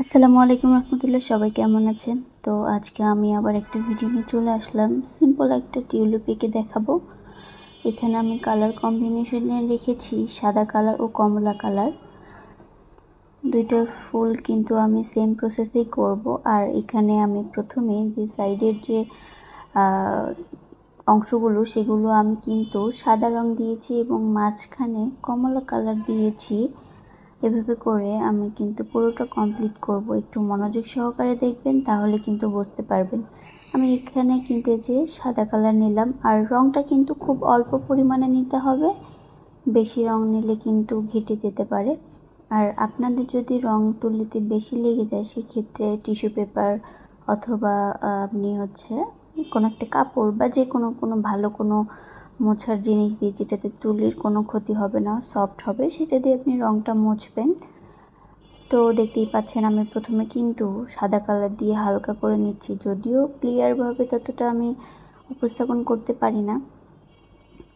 আসসালামু আলাইকুম রহমতুল্লাহ। সবাই কেমন আছেন? তো আজকে আমি আবার একটা ভিডিও নিয়ে চলে আসলাম। সিম্পল একটা টিউলিপ এঁকে দেখাবো। এখানে আমি কালার কম্বিনেশনে রেখেছি সাদা কালার ও কমলা কালার। দুইটা ফুল কিন্তু আমি সেম প্রসেসেই করব। আর এখানে আমি প্রথমে যে সাইডের যে অংশগুলো সেগুলো আমি কিন্তু সাদা রং দিয়েছি এবং মাঝখানে কমলা কালার দিয়েছি। এভাবে করে আমি কিন্তু পুরোটা কমপ্লিট করব। একটু মনোযোগ সহকারে দেখবেন, তাহলে কিন্তু বুঝতে পারবেন। আমি এখানে কিন্তু এই যে সাদা কালার নিলাম, আর রংটা কিন্তু খুব অল্প পরিমাণে নিতে হবে। বেশি রং নিলে কিন্তু ঘেটে যেতে পারে। আর আপনাদের যদি রং তুলিতে বেশি লেগে যায়, সেক্ষেত্রে টিস্যু পেপার অথবা আপনি কোনো একটা কাপড় বা যে কোনো ভালো কোনো মোছার জিনিস দিয়ে, যেটাতে তুলির কোনো ক্ষতি হবে না, সফট হবে, সেটা দিয়ে আপনি রংটা মুছবেন। তো দেখতেই পাচ্ছেন আমি প্রথমে কিন্তু সাদা কালার দিয়ে হালকা করে নিচ্ছি। যদিও ক্লিয়ারভাবে ততটা আমি উপস্থাপন করতে পারি না,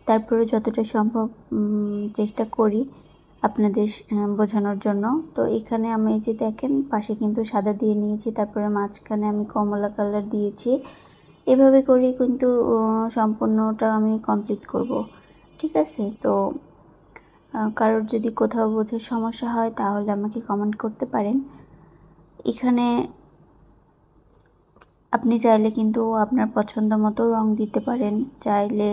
তারপরে যতটা সম্ভব চেষ্টা করি আপনাদের বোঝানোর জন্য। তো এখানে আমি এই যে দেখেন পাশে কিন্তু সাদা দিয়ে নিয়েছি, তারপরে মাঝখানে আমি কমলা কালার দিয়েছি। এভাবে করে কিন্তু সম্পূর্ণটা আমি কমপ্লিট করব। ঠিক আছে? তো কারোর যদি কোথাও বোঝার সমস্যা হয় তাহলে আমাকে কমেন্ট করতে পারেন। এখানে আপনি চাইলে কিন্তু আপনার পছন্দ মতো রং দিতে পারেন। চাইলে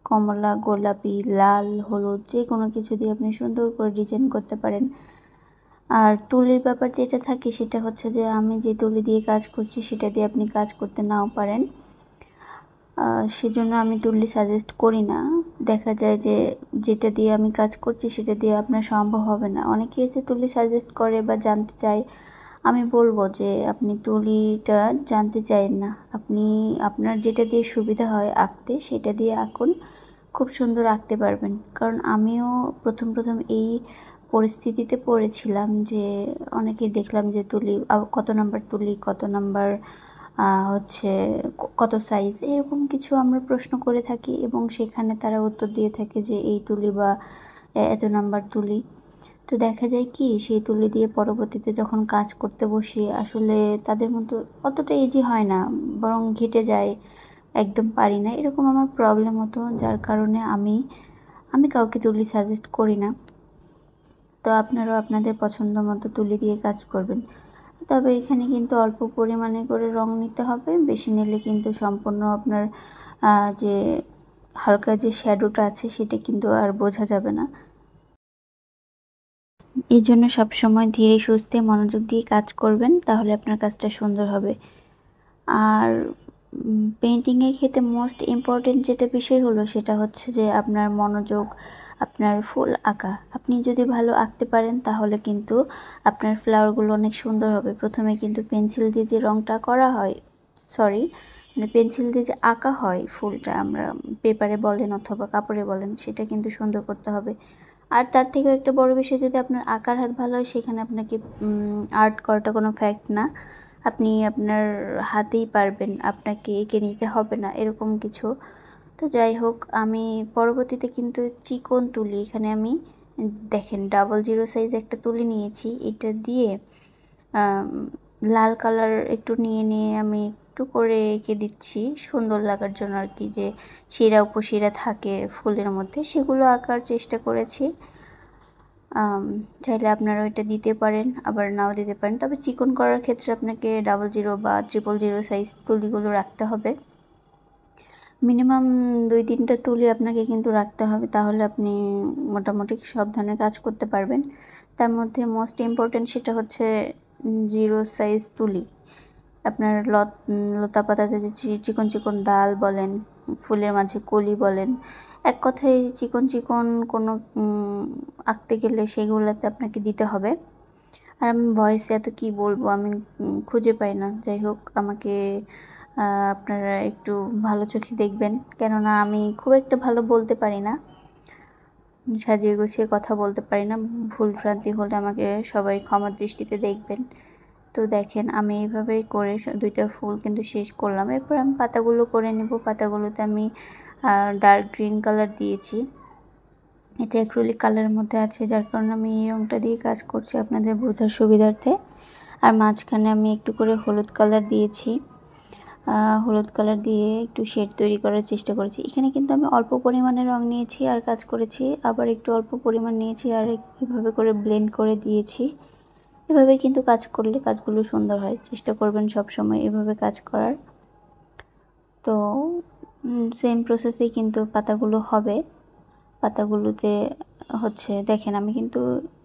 কমলা, গোলাপি, লাল, হলুদ যে কোনো কিছু দিয়ে আপনি সুন্দর করে ডিজাইন করতে পারেন। আর তুলির ব্যাপার যেটা থাকে সেটা হচ্ছে যে আমি যে তুলি দিয়ে কাজ করছি সেটা দিয়ে আপনি কাজ করতে নাও পারেন। সেজন্য আমি তুলি সাজেস্ট করি না। দেখা যায় যে যেটা দিয়ে আমি কাজ করছি সেটা দিয়ে আপনার সম্ভব হবে না। অনেকেই এসে তুলি সাজেস্ট করে বা জানতে চায়। আমি বলবো যে আপনি তুলিটা জানতে চাইেন না, আপনি আপনার যেটা দিয়ে সুবিধা হয় আঁকতে সেটা দিয়ে আঁকুন, খুব সুন্দর আঁকতে পারবেন। কারণ আমিও প্রথম এই পরিস্থিতিতে পড়েছিলাম যে অনেকেই দেখলাম যে তুলি কত নাম্বার তুলি, কত নাম্বার হচ্ছে কত সাইজ, এরকম কিছু আমরা প্রশ্ন করে থাকি এবং সেখানে তারা উত্তর দিয়ে থাকে যে এই তুলি বা এত নাম্বার তুলি। তো দেখা যায় কি সেই তুলি দিয়ে পরবর্তীতে যখন কাজ করতে বসি আসলে তাদের মতো অতটা ইজি হয় না, বরং ঘেটে যায়, একদম পারি না, এরকম আমার প্রবলেম হতো। যার কারণে আমি কাউকে তুলি সাজেস্ট করি না। তো আপনারাও আপনাদের পছন্দ মতো তুলি দিয়ে কাজ করবেন। তবে এখানে কিন্তু অল্প পরিমাণে করে রং নিতে হবে, বেশি নিলে কিন্তু সম্পূর্ণ আপনার যে হালকা যে শ্যাডোটা আছে সেটা কিন্তু আর বোঝা যাবে না। এই জন্য সবসময় ধীরে সুস্থে মনোযোগ দিয়ে কাজ করবেন, তাহলে আপনার কাজটা সুন্দর হবে। আর পেন্টিংয়ের ক্ষেত্রে মোস্ট ইম্পর্টেন্ট যেটা বিষয় হলো সেটা হচ্ছে যে আপনার মনোযোগ, আপনার ফুল আঁকা। আপনি যদি ভালো আঁকতে পারেন তাহলে কিন্তু আপনার ফ্লাওয়ারগুলো অনেক সুন্দর হবে। প্রথমে কিন্তু পেন্সিল দিয়ে যে রঙটা করা হয়, মানে পেন্সিল দিয়ে যে আঁকা হয় ফুলটা, আমরা পেপারে বলেন অথবা কাপড়ে বলেন, সেটা কিন্তু সুন্দর করতে হবে। আর তার থেকেও একটা বড় বিষয়, যদি আপনার আঁকার হাত ভালো হয় সেখানে আপনাকে আর্ট করাটা কোনো ফ্যাক্ট না। আপনি আপনার হাতেই পারবেন, আপনাকে এঁকে নিতে হবে না, এরকম কিছু। তো যাই হোক, আমি পরবর্তীতে কিন্তু চিকন তুলি, এখানে আমি দেখেন 00 সাইজ একটা তুলি নিয়েছি। এটা দিয়ে লাল কালার একটু নিয়ে আমি একটু করে এঁকে দিচ্ছি সুন্দর লাগার জন্য আর কি, যে শিরা উপশিরা থাকে ফুলের মধ্যে, সেগুলো আঁকার চেষ্টা করেছি। চাইলে আপনারা ওইটা দিতে পারেন, আবার নাও দিতে পারেন। তবে চিকন করার ক্ষেত্রে আপনাকে 00 বা 000 সাইজ তুলিগুলো রাখতে হবে। মিনিমাম 2-3টা তুলি আপনাকে কিন্তু রাখতে হবে, তাহলে আপনি মোটামুটি সব ধরনের কাজ করতে পারবেন। তার মধ্যে মোস্ট ইম্পর্ট্যান্ট সেটা হচ্ছে 0 সাইজ তুলি। আপনার লতা পাতাতে যে চিকন চিকন ডাল বলেন, ফুলের মাঝে কলি বলেন, এক কথায় চিকন চিকন কোনো আঁকতে গেলে সেগুলোতে আপনাকে দিতে হবে। আর আমি ভয়েসে এত কী বলবো আমি খুঁজে পাই না। যাই হোক, আমাকে আপনারা একটু ভালো চোখে দেখবেন, কেননা আমি খুব একটা ভালো বলতে পারি না, সাজিয়ে গুছিয়ে কথা বলতে পারি না। ভুল ভ্রান্তি হলে আমাকে সবাই ক্ষমার দৃষ্টিতে দেখবেন। তো দেখেন আমি এইভাবেই করে 2টা ফুল কিন্তু শেষ করলাম। এরপর আমি পাতাগুলো করে নেব। পাতাগুলোতে আমি ডার্ক গ্রিন কালার দিয়েছি, এটা অ্যাক্রিলিক কালারের মধ্যে আছে, যার কারণে আমি এই রঙটা দিয়ে কাজ করছি আপনাদের বোঝার সুবিধার্থে। আর মাঝখানে আমি একটু করে হলুদ কালার দিয়েছি। হলুদ কালার দিয়ে একটু শেড তৈরি করার চেষ্টা করেছি। এখানে কিন্তু আমি অল্প পরিমাণে রং নিয়েছি আর কাজ করেছি, আবার একটু অল্প পরিমাণ নিয়েছি আর এভাবে করে ব্লেন্ড করে দিয়েছি। এভাবে কিন্তু কাজ করলে কাজগুলো সুন্দর হয়। চেষ্টা করবেন সব সময় এভাবে কাজ করার। তো সেম প্রসেসেই কিন্তু পাতাগুলো হবে। পাতাগুলোতে হচ্ছে দেখেন আমি কিন্তু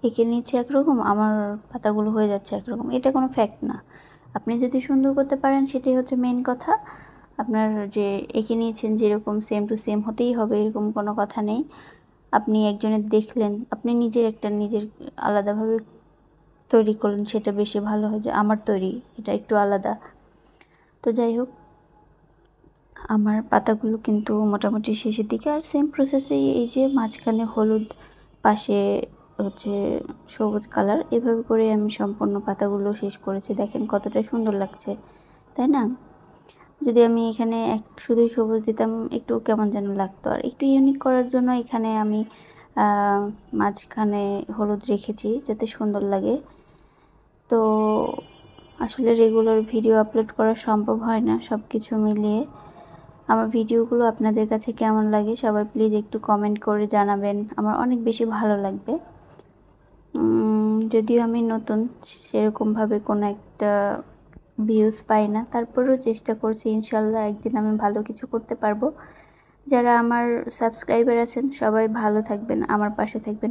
এঁকে নিচ্ছি একরকম, আমার পাতাগুলো হয়ে যাচ্ছে একরকম। এটা কোনো ফ্যাক্ট না। আপনি যদি সুন্দর করতে পারেন সেটাই হচ্ছে মেইন কথা। আপনার যে এঁকে নিয়েছেন যেরকম সেম টু সেম হতেই হবে এরকম কোনো কথা নেই। আপনি একজনের দেখলেন, আপনি নিজের আলাদাভাবে তৈরি করলেন, সেটা বেশি ভালো হয় যে আমার তৈরি এটা একটু আলাদা। তো যাই হোক, আমার পাতাগুলো কিন্তু মোটামুটি শেষের দিকে। আর সেম প্রসেসেই এই যে মাঝখানে হলুদ, পাশে হচ্ছে সবুজ কালার, এভাবে করে আমি সম্পূর্ণ পাতাগুলো শেষ করেছি। দেখেন কতটা সুন্দর লাগছে, তাই না? যদি আমি এখানে শুধুই সবুজ দিতাম একটু কেমন যেন লাগতো। আর একটু ইউনিক করার জন্য এখানে আমি মাঝখানে হলুদ রেখেছি যাতে সুন্দর লাগে। তো আসলে রেগুলার ভিডিও আপলোড করা সম্ভব হয় না। সব কিছু মিলিয়ে আমার ভিডিওগুলো আপনাদের কাছে কেমন লাগে সবাই প্লিজ একটু কমেন্ট করে জানাবেন, আমার অনেক বেশি ভালো লাগবে। যদিও আমি নতুন, সেরকমভাবে কোনো একটা ভিউজ পাই না, তারপরেও চেষ্টা করছি ইনশাল্লাহ একদিন আমি ভালো কিছু করতে পারবো। যারা আমার সাবস্ক্রাইবার আছেন সবাই ভালো থাকবেন, আমার পাশে থাকবেন।